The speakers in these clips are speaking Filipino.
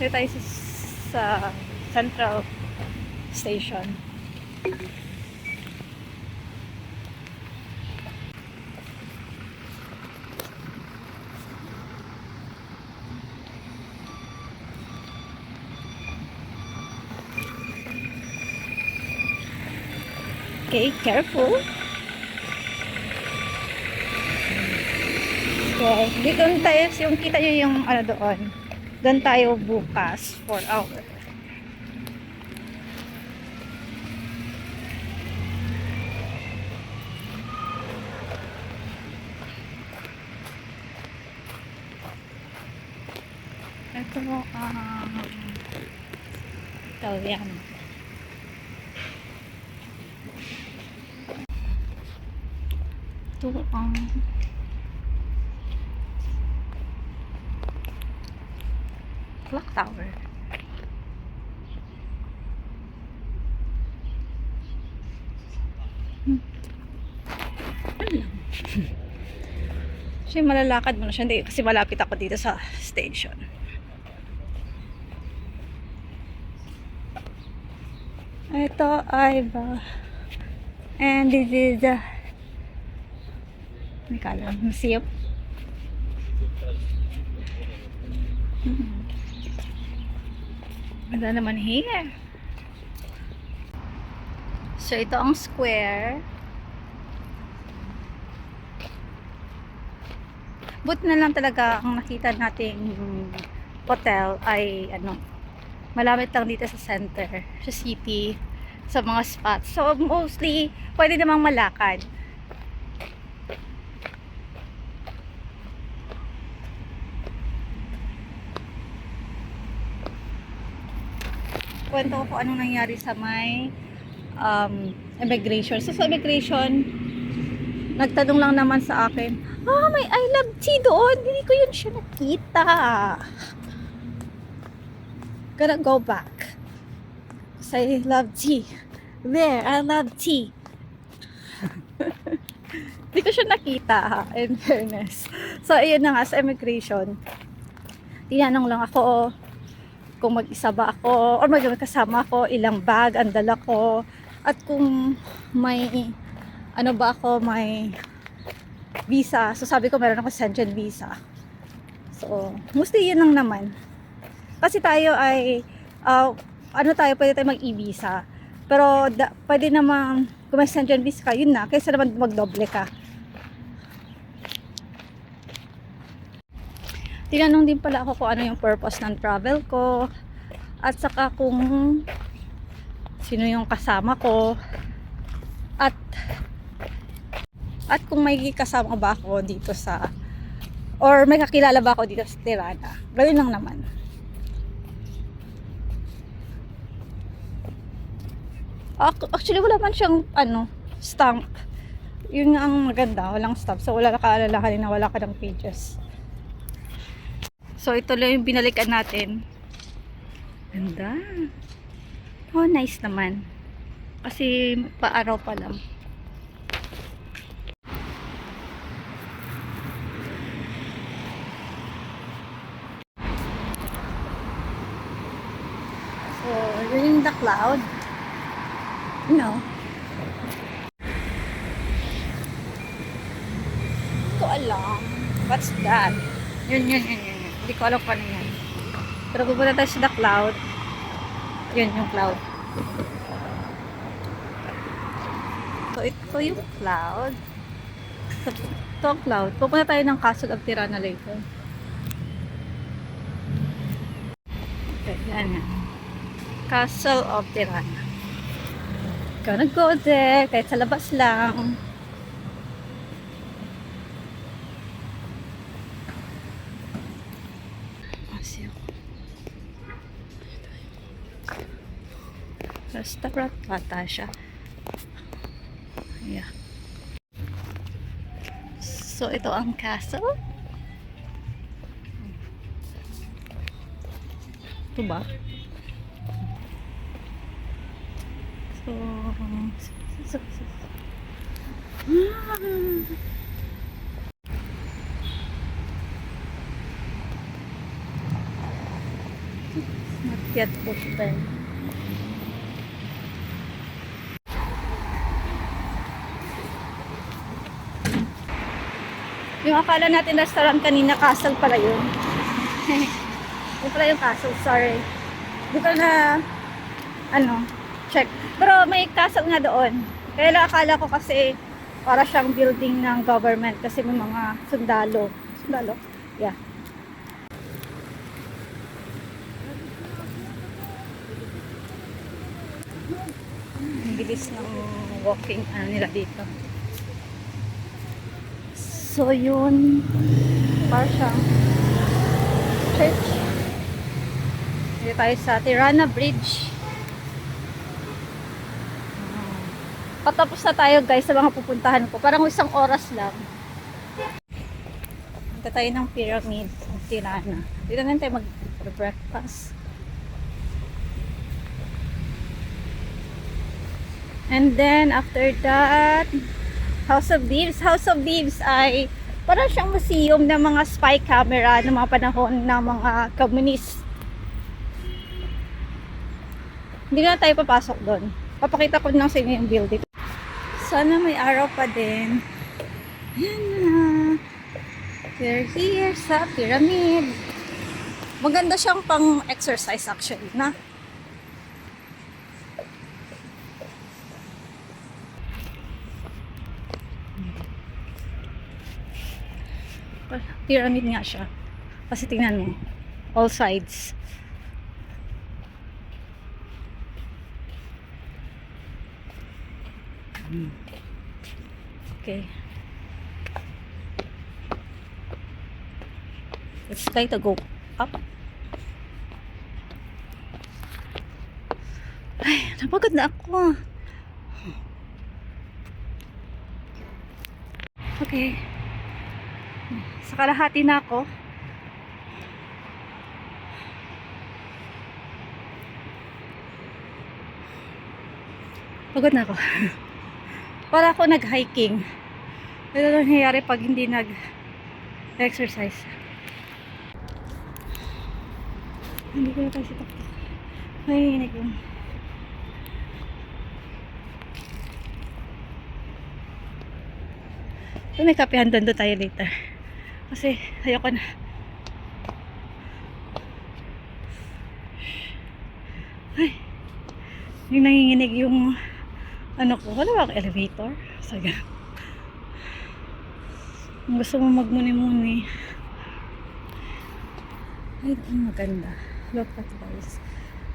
Dito tayo sa Central Station. Okay, careful. Okay, dito tayo, yung kita nyo yung ano doon. Doon tayo bukas for hour. Ito yan. Ito clock tower. Siya malalakad mo na siya. Hindi, kasi malapit ako dito sa station. Ito ay ba, and this is the museum. Ganda naman here. So ito ang square. But na lang talaga ang nakita nating hotel ay ano, malapit lang dito sa center, sa city, sa mga spots. So mostly pwede namang malakad. Kwento ko kung anong nangyari sa may immigration. So sa immigration, nagtanong lang naman sa akin, may I love tea doon. Hindi ko yun siya nakita. Gonna go back. Because I love tea. There, I love tea. Hindi ko siya nakita, in fairness. So, ayun na nga, sa immigration, tinanong lang ako kung mag-isa ba ako or magkasama ako, ilang bag ang dala ko, at kung may ano ba ako, may visa. So sabi ko meron ako Schengen visa. So mostly yun lang naman, kasi tayo ay pwede tayo mag-e-visa, pero pwede naman kung may Schengen visa ka, yun na, kaysa naman magdoble ka. Tinanong din pala ako kung ano yung purpose ng travel ko, at saka kung sino yung kasama ko, at kung may kasama ba ako dito sa, or may kakilala ba ako dito sa Tirana. Gawin lang naman. Actually wala man siyang stamp. Yun nga ang maganda, walang stamp. So wala nakaalalahanin na wala ka ng pages. So ito lang yung binalikan natin. Ganda. Oh, nice naman. Kasi paaraw pa lang. So, you're in the cloud. No. Hindi ko alam. What's that? Yun. Hindi ko alam kung ano yan. Pero pupunta tayo sa the cloud. Yun yung cloud. So ito yung cloud. So, ito ang cloud. Pupunta tayo ng Castle of Tirana later. Okay, yan. Castle of Tirana. Gonna go there. Kahit sa labas lang. Restaurant ata siya. Yeah. So ito ang castle. Ito ba? So yet open. Yung akala natin restaurant kanina, castle pala yun. Yun pala yung castle, sorry. Hindi ko na, check. Pero may castle nga doon. Kaya lang akala ko kasi para siyang building ng government kasi may mga sundalo. Sundalo? Yeah. Ang bilis ng walking nila dito. So yun, para siyang church. Dito tayo sa Tirana Bridge. Patapos na tayo guys sa mga pupuntahan ko. Parang 1 oras lang. Punta tayo ng pyramid ng Tirana. Dito na tayo mag-breakfast. And then after that, House of Thieves. House of Thieves ay parang siyang museum ng mga spy camera ng mga panahon ng mga communist. Hindi na tayo papasok doon. Papakita ko lang sa inyo yung building. Sana may araw pa din. Ayan na. We're here sa pyramid. Maganda siyang pang exercise actually, na? Pyramid nga siya. Kasi tingnan mo. All sides. Okay. Let's try to go up. Ay, napagod na ako. Okay. Sa kalahati na ako. Pagod na ako. Para ako nag-hiking. Ito lang nangyayari pag hindi nag-exercise. Hindi ko na kasi takot. Nahihinig yun. So, may kapehan doon tayo later. Kasi ayoko na. Ay, yung nanginginig yung ko. Wala ba elevator? Saga. Kung gusto mo magmuni-muni. Ay, ang maganda. Look at guys.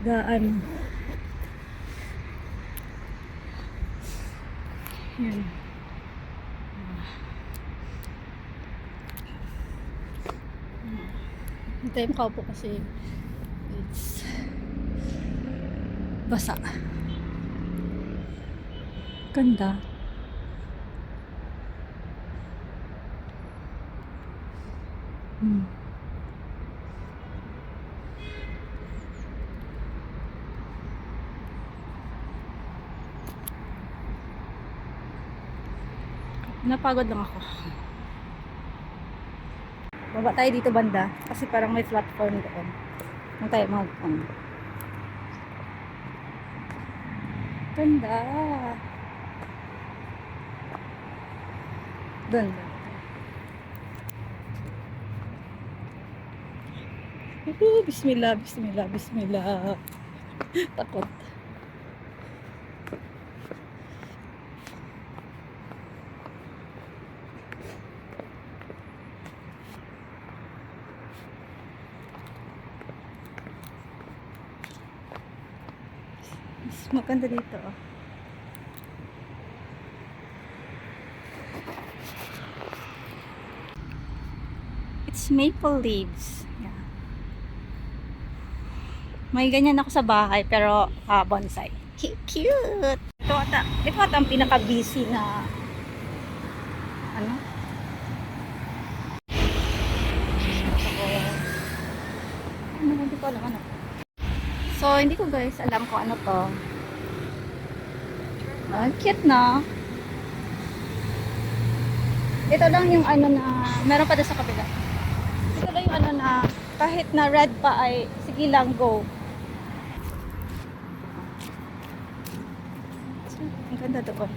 Yan. Ito yung kaupo kasi it's basa. Ganda. Napagod lang ako. Baba tayo dito banda kasi parang may platform doon. Nung tayo Ganda. Doon. Bismillah, bismillah, bismillah. Takot. Maganda dito. It's maple leaves. Yeah. May ganyan ako sa bahay pero bonsai. Cute! Ito ata ang pinaka-busy na hindi ko alam So, hindi ko guys alam kung ano to. Cute na. Ito lang yung na meron pa doon sa kabila. Ito lang yung na kahit na red pa ay sige lang go. Ganda doon.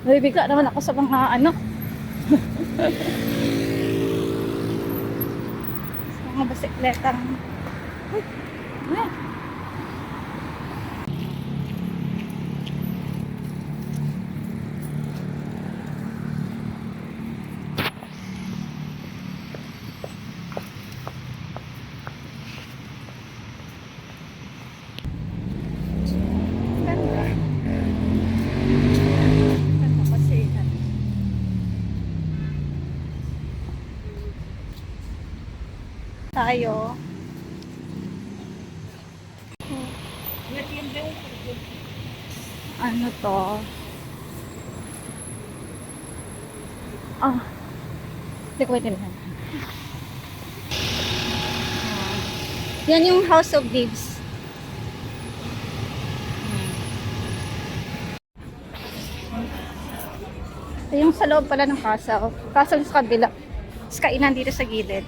Nabibigla naman ako sa mga ano. Sa mga basikletang. Ay. Ganda. Ganda kasi yan. Tayo. Ano to? Ah, hindi ko maintindihan. Yan yung House of Leaves. Ito yung sa loob pala ng castle. Castle sa kabila. Tapos kainan dito sa gilid.